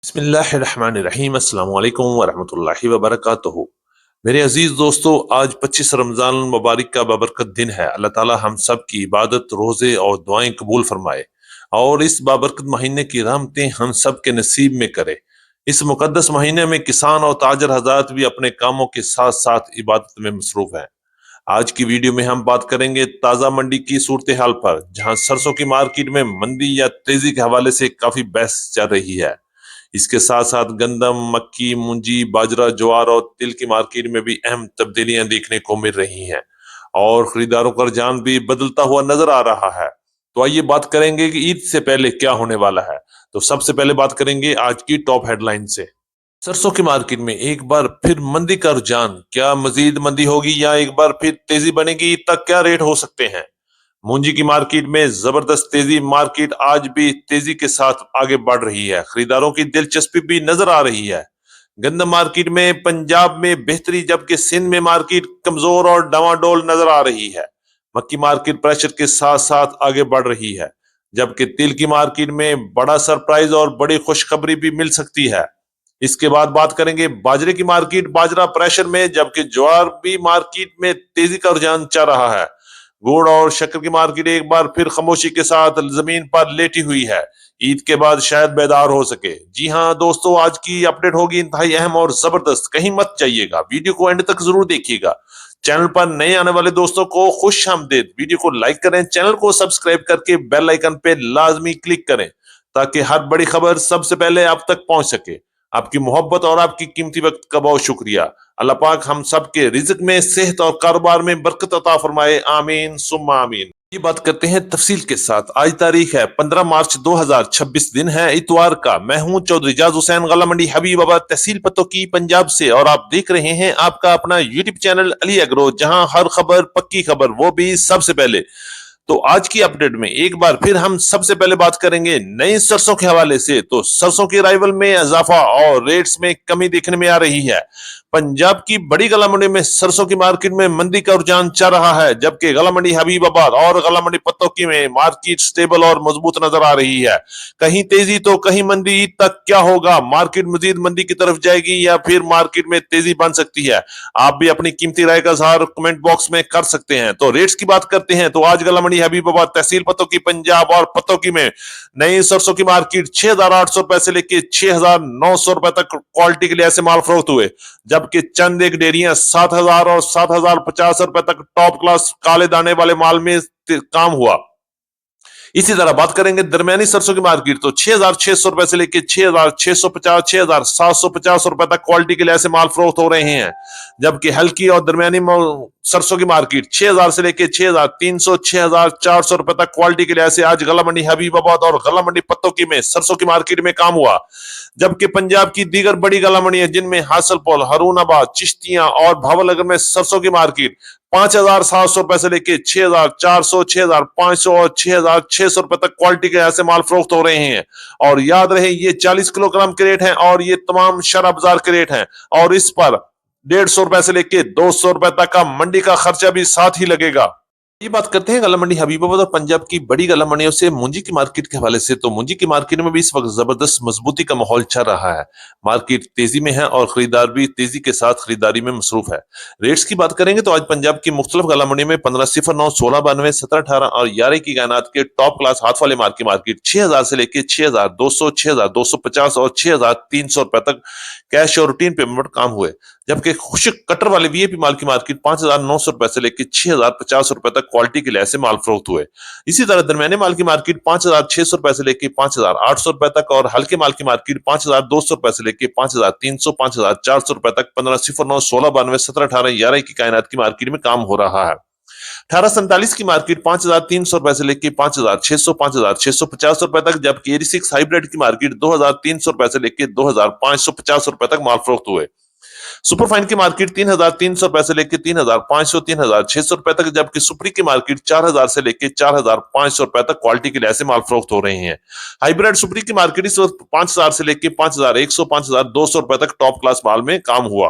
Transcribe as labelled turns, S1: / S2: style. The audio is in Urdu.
S1: بسم اللہ الرحمن الرحیم السلام علیکم ورحمۃ اللہ وبرکاتہ۔ میرے عزیز دوستو، آج 25 رمضان المبارک کا بابرکت دن ہے۔ اللہ تعالی ہم سب کی عبادت، روزے اور دعائیں قبول فرمائے اور اس بابرکت مہینے کی رحمتیں ہم سب کے نصیب میں کرے۔ اس مقدس مہینے میں کسان اور تاجر حضرات بھی اپنے کاموں کے ساتھ ساتھ عبادت میں مصروف ہیں۔ آج کی ویڈیو میں ہم بات کریں گے تازہ منڈی کی صورتحال پر، جہاں سرسوں کی مارکیٹ میں مندی یا تیزی کے حوالے سے کافی بحث چل رہی ہے۔ اس کے ساتھ ساتھ گندم، مکی، مونجی، باجرہ، جوار اور تل کی مارکیٹ میں بھی اہم تبدیلیاں دیکھنے کو مل رہی ہیں اور خریداروں کا رجحان بھی بدلتا ہوا نظر آ رہا ہے۔ تو آئیے بات کریں گے کہ عید سے پہلے کیا ہونے والا ہے۔ تو سب سے پہلے بات کریں گے آج کی ٹاپ ہیڈ لائن سے۔ سرسوں کی مارکیٹ میں ایک بار پھر مندی کا رجحان، کیا مزید مندی ہوگی یا ایک بار پھر تیزی بنے گی؟ عید تک کیا ریٹ ہو سکتے ہیں؟ مونجی کی مارکیٹ میں زبردست تیزی، مارکیٹ آج بھی تیزی کے ساتھ آگے بڑھ رہی ہے، خریداروں کی دلچسپی بھی نظر آ رہی ہے۔ گندم مارکیٹ میں پنجاب میں بہتری، جبکہ سندھ میں مارکیٹ کمزور اور ڈواڈول نظر آ رہی ہے۔ مکی مارکیٹ پریشر کے ساتھ ساتھ آگے بڑھ رہی ہے، جبکہ تل کی مارکیٹ میں بڑا سرپرائز اور بڑی خوشخبری بھی مل سکتی ہے۔ اس کے بعد بات کریں گے باجرے کی مارکیٹ، باجرہ پریشر میں، جبکہ جوار بھی مارکیٹ میں تیزی کا رجحان چل رہا ہے۔ گوڑ اور شکر کی مارکیٹ ایک بار پھر خاموشی کے ساتھ زمین پر لیٹی ہوئی ہے، عید کے بعد شاید بیدار ہو سکے۔ جی ہاں دوستو، آج کی اپڈیٹ ہوگی انتہائی اہم اور زبردست، کہیں مت جائیے گا، ویڈیو کو اینڈ تک ضرور دیکھیے گا۔ چینل پر نئے آنے والے دوستوں کو خوش آمدید، ویڈیو کو لائک کریں، چینل کو سبسکرائب کر کے بیل آئیکن پہ لازمی کلک کریں تاکہ ہر بڑی خبر سب سے پہلے آپ تک پہنچ سکے۔ آپ کی محبت اور آپ کی قیمتی وقت کا بہت شکریہ۔ اللہ پاک ہم سب کے رزق میں، صحت اور کاروبار میں برکت عطا فرمائے، آمین ثم آمین۔ یہ بات کرتے ہیں تفصیل کے ساتھ۔ آج تاریخ ہے 15 مارچ 2026، دن ہے اتوار کا۔ میں ہوں چودھری اعجاز حسین، غلہ منڈی حبیب آباد، تحصیل پتوکی، پنجاب سے، اور آپ دیکھ رہے ہیں آپ کا اپنا یوٹیوب چینل علی ایگرو، جہاں ہر خبر پکی خبر، وہ بھی سب سے پہلے۔ تو آج کی اپڈیٹ میں ایک بار پھر ہم سب سے پہلے بات کریں گے نئی سرسوں کے حوالے سے۔ تو سرسوں کی رائیول میں اضافہ اور ریٹس میں کمی دیکھنے میں آ رہی ہے۔ پنجاب کی بڑی غلہ منڈی میں سرسوں کی مارکیٹ میں مندی کا رجحان چل رہا ہے، جبکہ غلہ منڈی حبیب آباد اور غلہ منڈی پتوکی میں مارکیٹ سٹیبل اور مضبوط نظر آ رہی ہے۔ کہیں تیزی تو کہیں مندی، عید تک کیا ہوگا؟ مارکیٹ مزید مندی کی طرف جائے گی یا پھر مارکیٹ میں تیزی بن سکتی ہے؟ آپ بھی اپنی قیمتی رائے کا اظہار کمنٹ باکس میں کر سکتے ہیں۔ تو ریٹس کی بات کرتے ہیں تو آج غلہ منڈی حبیب آباد، تحصیل پتوکی، پنجاب اور پتوکی میں نئی سرسوں کی مارکیٹ 6,800 سے لے کے 6,900 تک کوالٹی کے لحاظ سے مال فروخت ہوئے، جبکہ چند ایک ڈیریاں 7,000 اور 7,050 تک ٹاپ کلاس کالے دانے والے مال میں کام ہوا۔ اسی طرح بات کریں گے درمیانی سرسوں کی مارکیٹ، تو 6,600 سے لے کے 6,650 6,750 تک کوالٹی کے لحاظ سے مال فروخت ہو رہے ہیں، جبکہ ہلکی اور درمیانی سرسوں کی مارکیٹ 6,000 سے لے کے 6,300 6,400 تک کوالٹی کے لحاظ سے آج غلہ منڈی حبیب آباد اور غلہ منڈی پتوکی میں سرسوں کی مارکیٹ میں کام ہوا۔ جبکہ پنجاب کی دیگر بڑی غلہ منڈیاں، جن میں حاصل پول، ہارون آباد، چشتیاں اور بھاول نگر میں سرسوں کی مارکیٹ 5,700 سے لے کے 6,400 6,500 اور 6,600 تک کوالٹی کے لحاظ سے مال فروخت ہو رہے ہیں۔ اور یاد رہے یہ 40 کلو گرام کے ریٹ ہیں اور یہ تمام شرح بازار کے ریٹ ہیں، اور اس پر 150 سے لے کے 200 تک کا منڈی کا خرچہ بھی ساتھ ہی لگے گا۔ یہ بات کرتے ہیں غلہ منڈی حبیب آباد اور پنجاب کی بڑی غلہ منڈیوں سے مونجی کی مارکیٹ کے حوالے سے۔ تو مونجی کی مارکیٹ میں بھی اس وقت زبردست مضبوطی کا ماحول چل رہا ہے، مارکیٹ تیزی میں ہے اور خریدار بھی تیزی کے ساتھ خریداری میں مصروف ہے۔ ریٹس کی بات کریں گے تو آج پنجاب کی مختلف غلہ منڈی میں 1509 1692 1718 اور 11 کی کائنات کے ٹاپ کلاس ہاتھ والے مال کی مارکیٹ 6,000 سے لے کے 6,200 6,250 اور 6,300 تک کیش اور روٹین پیمنٹ پر کام ہوئے، جبکہ خشک کٹر والے وی اے پی مال کی مارکیٹ 5,900 سے لے کے 6,050 تک کوالٹی کے لحاظ سے مال فروخت ہوئے۔ اسی طرح درمیانے مال کی مارکیٹ 5,600 سے لے کے 5,800 تک اور ہلکے مال کی مارکیٹ 5,200 سے لے کے 5,300 5,400 تک 1509 1692 1718 11 کی کائنات کی مارکیٹ میں کام ہو رہا ہے۔ 1847 کی مارکیٹ 5,300 سے لے کے 5,600 5,650 تک، جبکہ 86 ہائیبریڈ کی مارکیٹ 2,300 سے لے کے 2,550 تک مال فروخت ہوئے۔ سپر فائن کی مارکیٹ 3,300 سے لے کے 3,500 3,600 تک، جبکہ سپری کی مارکیٹ 4,000 سے لے کے 4,500 تک کوالٹی کے لحاظ سے مال فروخت ہو رہے ہیں۔ ہائیبریڈ سپری کی مارکیٹ اس وقت 5,000 سے لے کے 5,100 5,200 تک ٹاپ کلاس مال میں کام ہوا۔